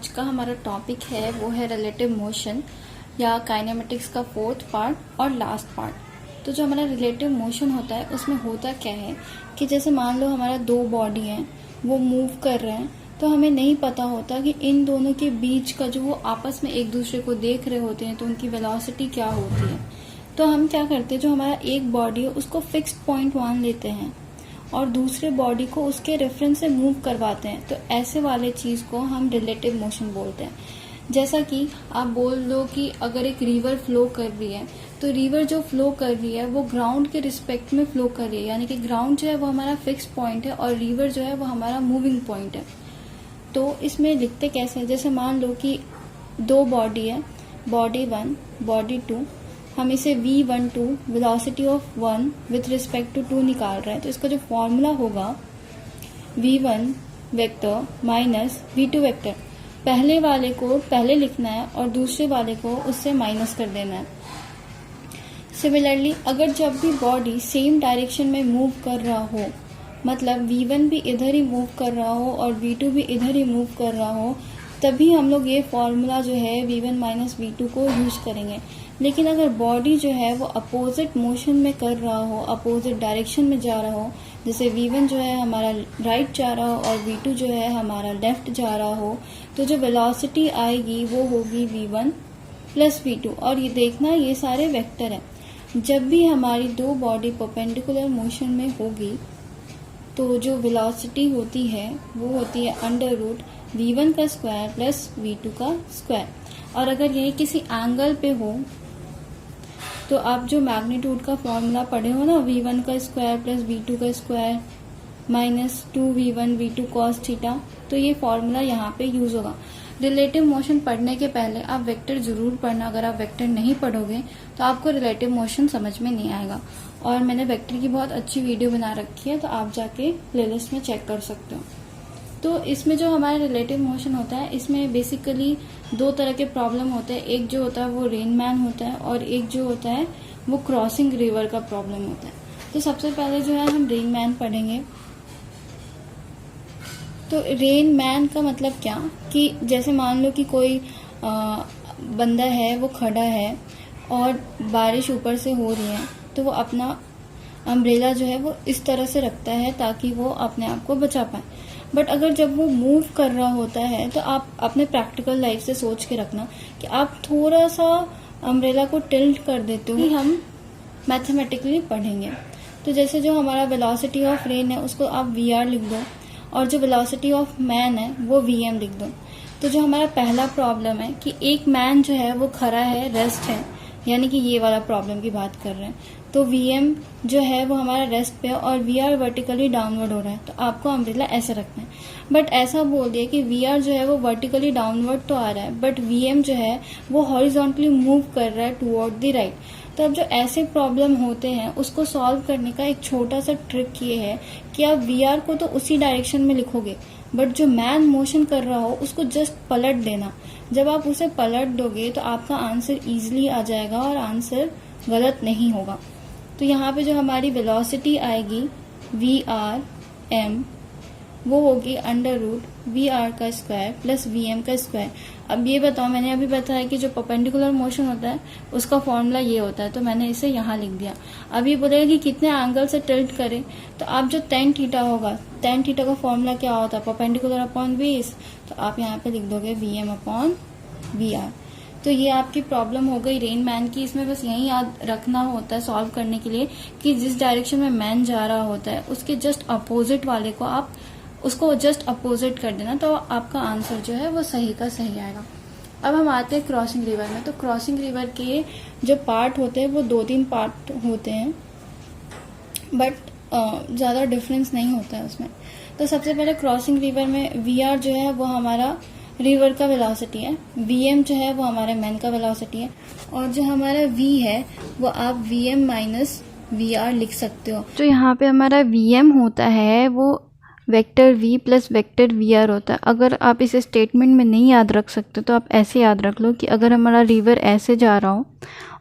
आज का हमारा टॉपिक है वो है रिलेटिव मोशन या काइनेमेटिक्स का फोर्थ पार्ट और लास्ट पार्ट। तो जो हमारा रिलेटिव मोशन होता है उसमें होता क्या है कि जैसे मान लो हमारा दो बॉडी हैं, वो मूव कर रहे हैं, तो हमें नहीं पता होता कि इन दोनों के बीच का जो वो आपस में एक दूसरे को देख रहे होते हैं तो उनकी वेलोसिटी क्या होती है। तो हम क्या करते हैं, जो हमारा एक बॉडी है उसको फिक्स्ड पॉइंट मान लेते हैं और दूसरे बॉडी को उसके रेफरेंस से मूव करवाते हैं। तो ऐसे वाले चीज को हम रिलेटिव मोशन बोलते हैं। जैसा कि आप बोल दो कि अगर एक रिवर फ्लो कर रही है तो रिवर जो फ्लो कर रही है वो ग्राउंड के रिस्पेक्ट में फ्लो कर रही है, यानी कि ग्राउंड जो है वो हमारा फिक्स पॉइंट है और रिवर जो है वो हमारा मूविंग पॉइंट है। तो इसमें लिखते कैसे, जैसे मान लो कि दो बॉडी है, बॉडी 1 बॉडी 2, हम इसे v12 velocity of 1 with respect to 2 निकाल रहे हैं। तो इसका जो फॉर्मूला होगा v1 vector minus v2 vector, पहले वाले को पहले लिखना है और दूसरे वाले को उससे माइनस कर देना है। सिमिलरली अगर जब भी बॉडी सेम डायरेक्शन में मूव कर रहा हो, मतलब v1 भी इधर ही मूव कर रहा हो और v2 भी इधर ही मूव कर रहा हो, तभी हम लोग ये फॉर्मूला जो है v1 माइनस v2 को यूज करेंगे। लेकिन अगर बॉडी जो है वो अपोजिट मोशन में कर रहा हो, अपोजिट डायरेक्शन में जा रहा हो, जैसे v1 जो है हमारा राइट जा रहा हो और v2 जो है हमारा लेफ्ट जा रहा हो, तो जो वेलोसिटी आएगी वो होगी v1 प्लस v2। और ये देखना, ये सारे वेक्टर हैं। जब भी हमारी दो बॉडी परपेंडिकुलर मोशन में होगी तो जो वेलोसिटी होती है वो होती है अंडर रूट v1 का स्क्वायर प्लस v2 का स्क्वायर। और अगर ये किसी एंगल पे हो तो आप जो मैग्नीट्यूड का फॉर्मूला पढ़े हो ना, v1 का स्क्वायर प्लस v2 का square minus 2v1 v2 cos theta, तो ये फॉर्मूला यहाँ पे यूज होगा। रिलेटिव मोशन पढ़ने के पहले आप वेक्टर जरूर पढ़ना। अगर आप वेक्टर नहीं पढ़ोगे तो आपको रिलेटिव मोशन समझ में नहीं आएगा। और मैंने वेक्टर की बहुत अच्छी वीडियो बना रखी है, तो आप जाके प्लेलिस्ट में चेक कर सकते हो। तो इसमें जो हमारा रिलेटिव मोशन होता है, इसमें बेसिकली दो तरह के प्रॉब्लम होते हैं। एक जो होता है वो रेन मैन होता है और एक जो होता है वो क्रॉसिंग रिवर का प्रॉब्लम होता है। तो सबसे पहले जो है हम रेन मैन पढ़ेंगे। तो रेन मैन का मतलब क्या कि जैसे मान लो कि कोई बंदा है, वो खड़ा है और बारिश ऊपर से हो रही है, तो वो अपना अम्ब्रेला जो है वो इस तरह से रखता है ताकि वो अपने आप को बचा पाए। बट अगर जब वो मूव कर रहा होता है तो आप अपने प्रैक्टिकल लाइफ से सोच के रखना कि आप थोड़ा सा अम्ब्रेला को टिल्ट कर देते हो। हम मैथमेटिकली पढ़ेंगे। तो जैसे जो हमारा वेलोसिटी ऑफ रेन है उसको आप वी लिख दो और जो वेलोसिटी ऑफ मैन है वो वी लिख दो। तो जो हमारा पहला प्रॉब्लम है कि एक मैन जो है वो खड़ा है, रेस्ट है, यानी कि ये वाला प्रॉब्लम की बात कर रहे हैं। तो वीएम जो है वो हमारा रेस्ट पे और वीआर वर्टिकली डाउनवर्ड हो रहा है, तो आपको अम्ब्रेला ऐसे रखना है। बट ऐसा बोल दिया कि वीआर जो है वो वर्टिकली डाउनवर्ड तो आ रहा है, बट वीएम जो है वो हॉरिजॉन्टली मूव कर रहा है टुवर्ड द राइट। तो अब जो ऐसे प्रॉब्लम होते हैं उसको सॉल्व करने का एक छोटा सा ट्रिक ये है कि आप वीआर को तो उसी डायरेक्शन में लिखोगे, बट जो मैन मोशन कर रहा हो उसको जस्ट पलट देना। जब आप उसे पलट दोगे तो आपका आंसर इजीली आ जाएगा और आंसर गलत नहीं होगा। तो यहाँ पे जो हमारी वेलोसिटी आएगी वी आर एम, वो होगी अंडर रूट वी आर का स्क्वायर प्लस वी एम का स्क्वायर। अब ये बताओ, मैंने अभी बताया कि जो परपेंडिकुलर मोशन होता है उसका फॉर्मूला ये होता है, तो मैंने इसे यहाँ लिख दिया। अब ये बोलेगा कि कितने एंगल से टिल्ट करें, तो आप जो tan थीटा होगा, tan थीटा का फॉर्मूला क्या होता है, परपेंडिकुलर अपॉन बेस, तो आप यहाँ पे लिख दोगे V M upon V R. तो ये आपकी प्रॉब्लम हो गई रेन मैन की। इसमें बस यही याद रखना होता है सॉल्व करने के लिए कि जिस डायरेक्शन में मैन जा रहा होता है उसके जस्ट अपोजिट वाले को आप उसको जस्ट अपोजिट कर देना, तो आपका आंसर जो है वो सही का सही आएगा। अब हम आते हैं क्रॉसिंग रिवर में। तो क्रॉसिंग रिवर के जो पार्ट होते हैं वो 2-3 पार्ट होते हैं, बट ज़्यादा डिफरेंस नहीं होता है उसमें। तो सबसे पहले क्रॉसिंग रिवर में वी आर जो है वो हमारा रिवर का वेलोसिटी है, वी एम जो है वो हमारे मैन का वेलोसिटी है, और जो हमारा वी है वो आप V M minus V R लिख सकते हो। तो यहाँ पे हमारा वी एम होता है वो vector v plus vector V R होता है। अगर आप इसे स्टेटमेंट में नहीं याद रख सकते तो आप ऐसे याद रख लो कि अगर हमारा रिवर ऐसे जा रहा हो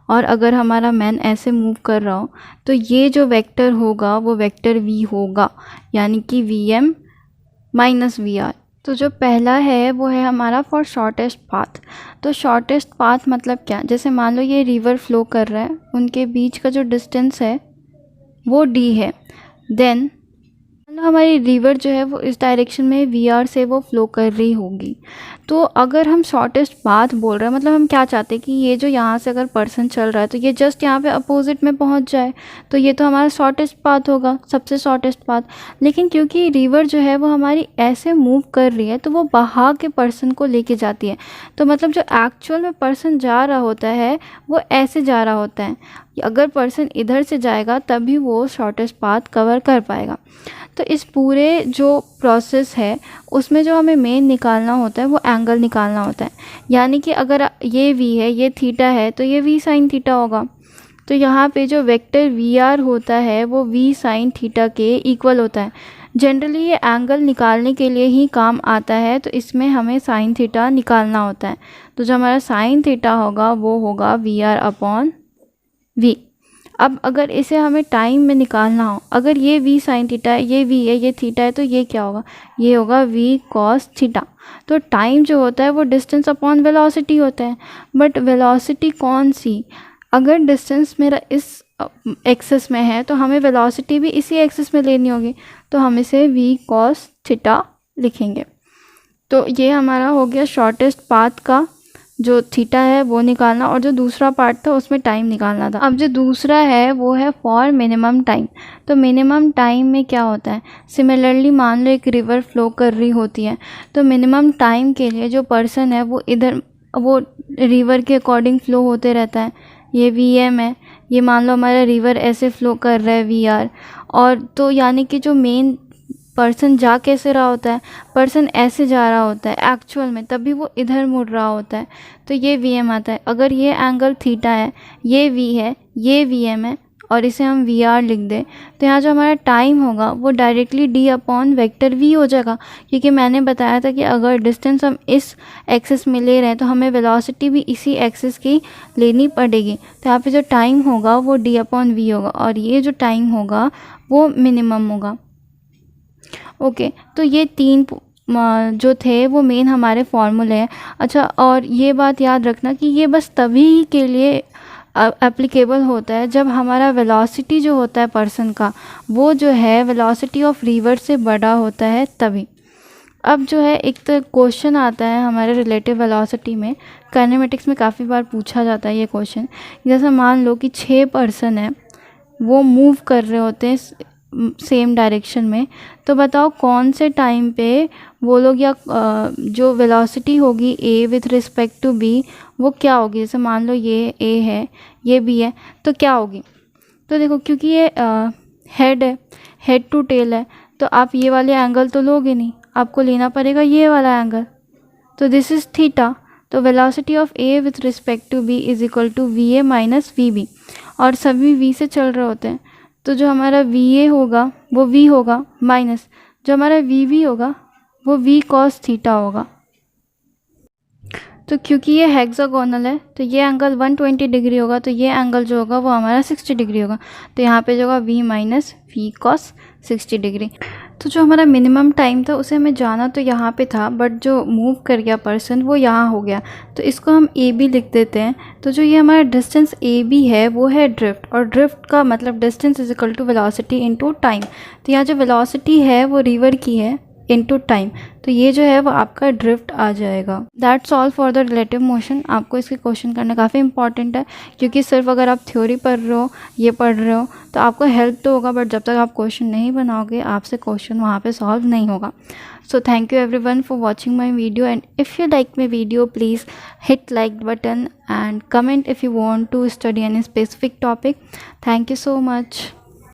और अगर हमारा मैन ऐसे मूव कर रहा हो तो ये जो वेक्टर होगा वो वेक्टर v होगा, यानी कि V M minus V R. तो जो पहला है वो है हमारा फॉर शॉर्टेस्ट पाथ। तो शॉर्टेस्ट पाथ मतलब क्या, जैसे मान लो ये रिवर फ्लो कर रहा है, उनके बीच का जो डिस्टेंस है वो d है। देन हमारी रिवर जो है वो इस डायरेक्शन में वी से वो फ्लो कर रही होगी। तो अगर हम शॉर्टेस्ट पाथ बोल रहे हैं, मतलब हम क्या चाहते हैं कि ये जो यहाँ से अगर पर्सन चल रहा है तो ये जस्ट यहाँ पे अपोजिट में पहुँच जाए, तो ये तो हमारा शॉर्टेस्ट पाथ होगा, सबसे शॉर्टेस्ट पाथ। लेकिन क्योंकि रिवर जो है वो हमारी ऐसे मूव कर रही है तो वो बहा के पर्सन को लेके जाती है। तो मतलब जो एक्चुअल में पर्सन जा रहा होता है वो ऐसे जा रहा होता है। अगर पर्सन इधर से जाएगा तभी वो शॉर्टेस्ट पाथ कवर कर पाएगा। तो इस पूरे जो प्रोसेस है उसमें जो हमें मेन निकालना होता है वो एंगल निकालना होता है। यानी कि अगर ये v है, ये थीटा है, तो ये v साइन थीटा होगा। तो यहाँ पे जो वेक्टर vr होता है वो v साइन थीटा के इक्वल होता है। जनरली ये एंगल निकालने के लिए ही काम आता है, तो इसमें हमें साइन थीटा निकालना होता है। तो जो हमारा साइन थीटा होगा वो होगा vr अपॉन v। अब अगर इसे हमें टाइम में निकालना हो, अगर ये v साइन थीटा है, ये v है, ये थीटा है, तो ये क्या होगा, ये होगा v cos थीटा। तो टाइम जो होता है वो डिस्टेंस अपॉन वेलोसिटी होता है। बट वेलोसिटी कौन सी, अगर डिस्टेंस मेरा इस एक्सिस में है तो हमें वेलोसिटी भी इसी एक्सिस में लेनी होगी, तो हम इसे v cos थीटा लिखेंगे। तो ये हमारा हो गया शॉर्टेस्ट पाथ का जो थीटा है वो निकालना, और जो दूसरा पार्ट था उसमें टाइम निकालना था। अब जो दूसरा है वो है फॉर मिनिमम टाइम। तो मिनिमम टाइम में क्या होता है, सिमिलरली मान लो एक रिवर फ्लो कर रही होती है, तो मिनिमम टाइम के लिए जो पर्सन है वो इधर वो रिवर के अकॉर्डिंग फ्लो होते रहता है। ये vm है, ये मान लो हमारा रिवर ऐसे फ्लो कर रहा है vr, और तो यानी कि जो मेन पर्सन जा कैसे रहा होता है, पर्सन ऐसे जा रहा होता है एक्चुअल में, तभी वो इधर मुड़ रहा होता है, तो ये vm आता है। अगर ये एंगल थीटा है, ये v है, ये vm है, और इसे हम vr लिख दें, तो यहाँ जो हमारा टाइम होगा वो directly d upon vector v हो जाएगा। क्योंकि मैंने बताया था कि अगर डिस्टेंस हम इस एक्सिस में ले रहे हैं तो हमें वेलोसिटी भी इसी एक्सिस की लेनी पड़ेगी। तो यहाँ पे जो टाइम होगा वो d अपॉन v होगा, और ये जो टाइम होगा वो मिनिमम होगा। ओके, तो ये तीन जो थे वो मेन हमारे फॉर्मूले हैं। अच्छा, और ये बात याद रखना कि ये बस तभी के लिए एप्लीकेबल होता है जब हमारा वेलोसिटी जो होता है पर्सन का वो जो है वेलोसिटी ऑफ रिवर से बड़ा होता है तभी। अब जो है एक तो क्वेश्चन आता है हमारे रिलेटिव वेलोसिटी में, काइनेमेटिक्स में काफ़ी बार पूछा जाता है ये क्वेश्चन। जैसे मान लो कि 6 पर्सन है, वो मूव कर रहे होते हैं सेम डायरेक्शन में, तो बताओ कौन से टाइम पे वो लोग या जो वेलोसिटी होगी a with respect to b वो क्या होगी। जैसे मान लो ये a है, ये b है, तो क्या होगी। तो देखो क्योंकि ये हेड है, हेड टू टेल है, तो आप ये वाले एंगल तो लोगे नहीं, आपको लेना पड़ेगा ये वाला एंगल। तो दिस इज़ थीटा। तो velocity of a with respect to b is equal to va minus V, और सभी v से चल रहे होते हैं, तो जो हमारा va होगा वो v होगा माइनस जो हमारा vv होगा वो v cos थीटा होगा। तो क्योंकि ये हेक्सागोनल है तो ये एंगल 120 डिग्री होगा, तो ये एंगल जो होगा वो हमारा 60 डिग्री होगा। तो यहाँ पे जो होगा v minus V cos 60 degree. तो जो हमारा मिनिमम टाइम था उसे हमें जाना तो यहाँ पे था, बट जो मूव कर गया पर्सन वो यहाँ हो गया, तो इसको हम ए बी लिख देते हैं। तो जो ये हमारा डिस्टेंस ए बी है वो है ड्रिफ्ट, और ड्रिफ्ट का मतलब distance is equal to velocity into time. तो यहाँ जो वेलोसिटी है वो रिवर की है इनटू टाइम, तो ये जो है वो आपका ड्रिफ्ट आ जाएगा। That's all for the relative motion. आपको इसके क्वेश्चन करना काफ़ी इंपॉर्टेंट है, क्योंकि सिर्फ अगर आप थ्योरी पढ़ रहे हो, ये पढ़ रहे हो, तो आपको हेल्प तो होगा, बट जब तक आप क्वेश्चन नहीं बनाओगे आपसे क्वेश्चन वहाँ पे सॉल्व नहीं होगा। So thank you everyone for watching my video, and if you like my video please hit like button and comment if you want to study any specific topic. Thank you so much.